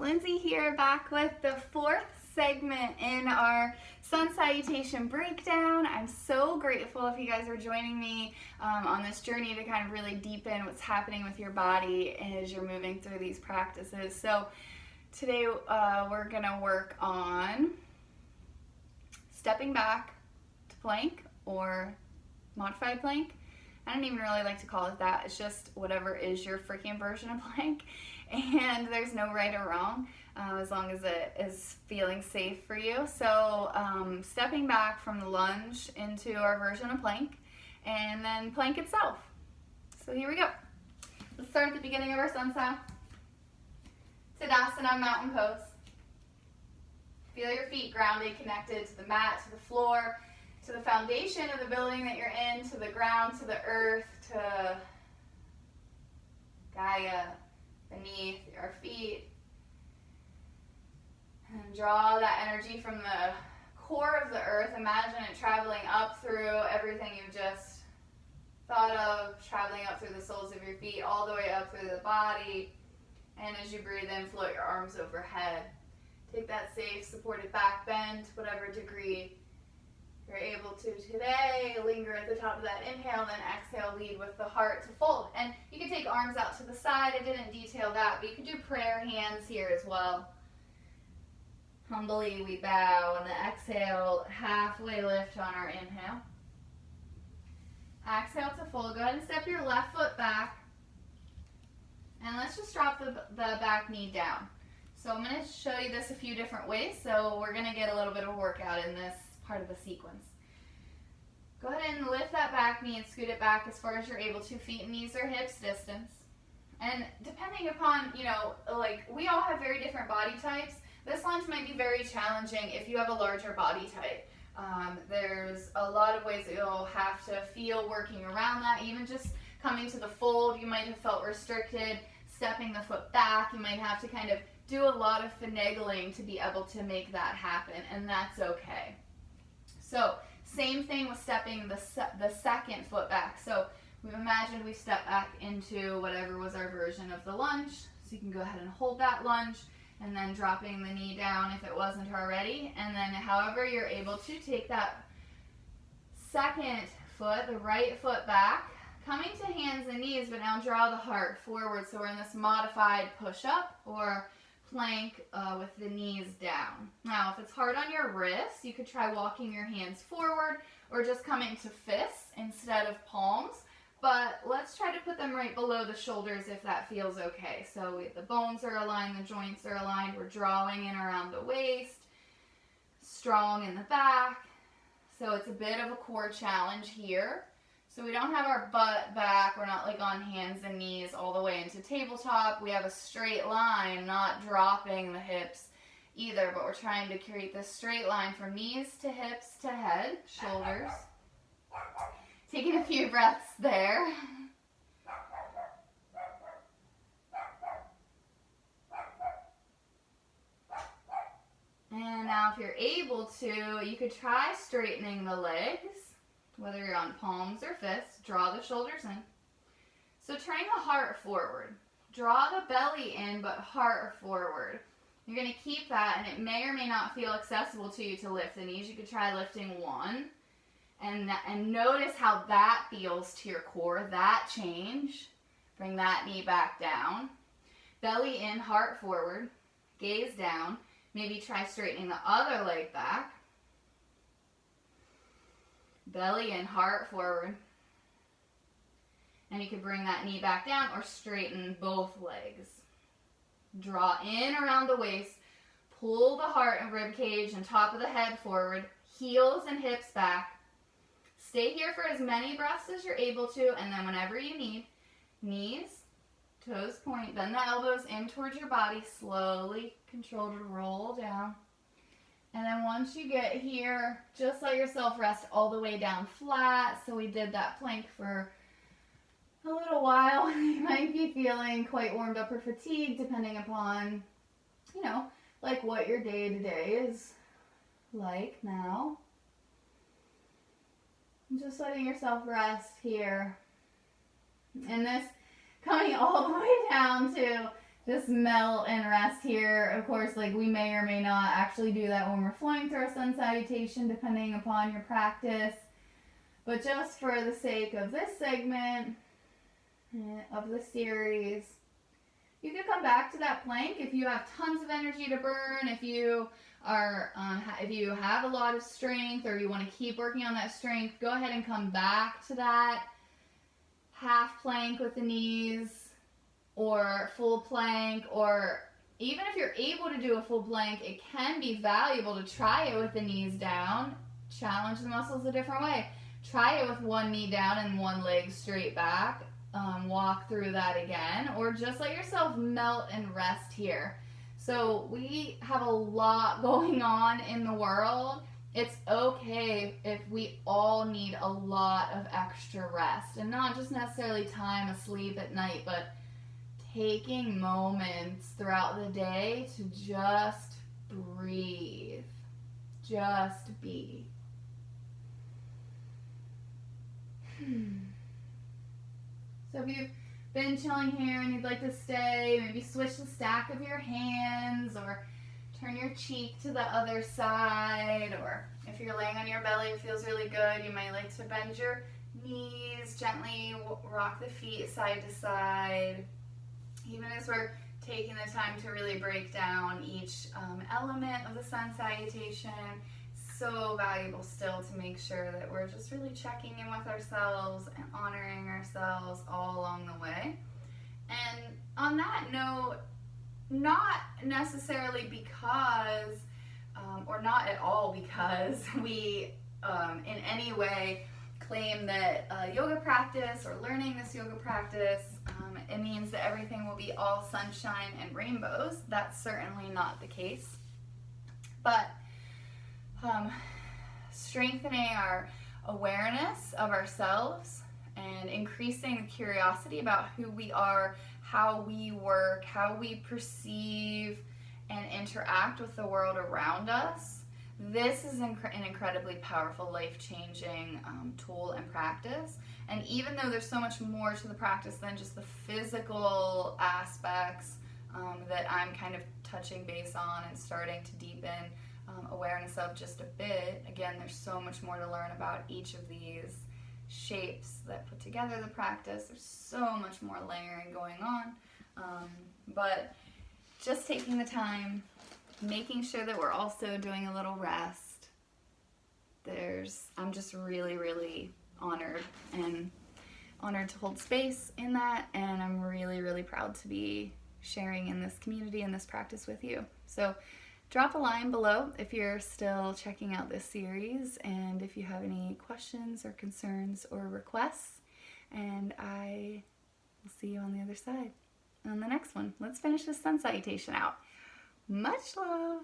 Lindsay here, back with the fourth segment in our sun salutation breakdown. I'm so grateful if you guys are joining me on this journey to kind of really deepen what's happening with your body as you're moving through these practices. So today we're going to work on stepping back to plank or modified plank. I don't even really like to call it that. It's just whatever is your freaking version of plank. And there's no right or wrong as long as it is feeling safe for you. So stepping back from the lunge into our version of plank, and then plank itself. So here we go. Let's start at the beginning of our sun sal. Tadasana, mountain pose. Feel your feet grounded, connected to the mat, to the floor, to the foundation of the building that you're in, to the ground, to the earth, to Gaia beneath our feet. And draw that energy from the core of the earth. Imagine it traveling up through everything you've just thought of, traveling up through the soles of your feet, all the way up through the body. And as you breathe in, float your arms overhead. Take that safe, supported back bend, whatever degree you're able to today. Linger at the top of that inhale, then exhale, lead with the heart to fold. And you can take arms out to the side. I didn't detail that, but you can do prayer hands here as well. Humbly we bow on the exhale, halfway lift on our inhale. Exhale to fold. Go ahead and step your left foot back. And let's just drop the back knee down. So I'm going to show you this a few different ways. So we're going to get a little bit of workout in this part of the sequence. Go ahead and lift that back knee and scoot it back as far as you're able to, feet and knees or hips distance. And depending upon, like we all have very different body types. This lunge might be very challenging if you have a larger body type. There's a lot of ways that you'll have to feel working around that. Even just coming to the fold, you might have felt restricted. Stepping the foot back, you might have to kind of do a lot of finagling to be able to make that happen, and that's okay. So same thing with stepping the second foot back. So we've imagined we step back into whatever was our version of the lunge. So you can go ahead and hold that lunge, and then dropping the knee down if it wasn't already. And then however you're able to, take that second foot, the right foot back, coming to hands and knees, but now draw the heart forward. So we're in this modified push-up or plank with the knees down. Now, if it's hard on your wrists, you could try walking your hands forward or just coming to fists instead of palms. But let's try to put them right below the shoulders if that feels okay. So the bones are aligned, the joints are aligned. We're drawing in around the waist, strong in the back. So it's a bit of a core challenge here. So we don't have our butt back, we're not like on hands and knees all the way into tabletop. We have a straight line, not dropping the hips either, but we're trying to create this straight line from knees to hips to head, shoulders. Taking a few breaths there. And now if you're able to, you could try straightening the legs. Whether you're on palms or fists, draw the shoulders in. So turning the heart forward. Draw the belly in, but heart forward. You're going to keep that, and it may or may not feel accessible to you to lift the knees. You could try lifting one, and notice how that feels to your core, that change. Bring that knee back down. Belly in, heart forward. Gaze down. Maybe try straightening the other leg back. Belly in, heart forward. And you can bring that knee back down or straighten both legs. Draw in around the waist. Pull the heart and rib cage and top of the head forward. Heels and hips back. Stay here for as many breaths as you're able to, and then whenever you need, knees, toes point, bend the elbows in towards your body. Slowly, controlled to roll down. And then once you get here, just let yourself rest all the way down flat. So we did that plank for a little while. You might be feeling quite warmed up or fatigued depending upon, like what your day-to-day is like now. And just letting yourself rest here. And this coming all the way down to just melt and rest here. Of course, like we may or may not actually do that when we're flowing through our sun salutation, depending upon your practice. But just for the sake of this segment of the series, you can come back to that plank if you have tons of energy to burn, if you are, if you have a lot of strength, or you want to keep working on that strength. Go ahead and come back to that half plank with the knees, or full plank, or even if you're able to do a full plank, it can be valuable to try it with the knees down. Challenge the muscles a different way. Try it with one knee down and one leg straight back. Walk through that again, or just let yourself melt and rest here. So we have a lot going on in the world. It's okay if we all need a lot of extra rest, and not just necessarily time asleep at night, but taking moments throughout the day to just breathe, just be. So if you've been chilling here and you'd like to stay, maybe switch the stack of your hands, or turn your cheek to the other side, or if you're laying on your belly, it feels really good, you might like to bend your knees, gently rock the feet side to side. Even as we're taking the time to really break down each element of the sun salutation, so valuable still to make sure that we're just really checking in with ourselves and honoring ourselves all along the way. And on that note, not necessarily because, or not at all because we in any way claim that yoga practice or learning this yoga practice, it means that everything will be all sunshine and rainbows. That's certainly not the case. But strengthening our awareness of ourselves and increasing the curiosity about who we are, how we work, how we perceive and interact with the world around us. This is an incredibly powerful, life-changing tool and practice. And even though there's so much more to the practice than just the physical aspects that I'm kind of touching base on and starting to deepen awareness of just a bit, again, there's so much more to learn about each of these shapes that put together the practice. There's so much more layering going on. But just taking the time, making sure that we're also doing a little rest. I'm just really, really honored to hold space in that, and I'm really, really proud to be sharing in this community and this practice with you. So drop a line below if you're still checking out this series, and if you have any questions or concerns or requests, and I will see you on the other side on the next one. Let's finish this sun salutation out. Much love.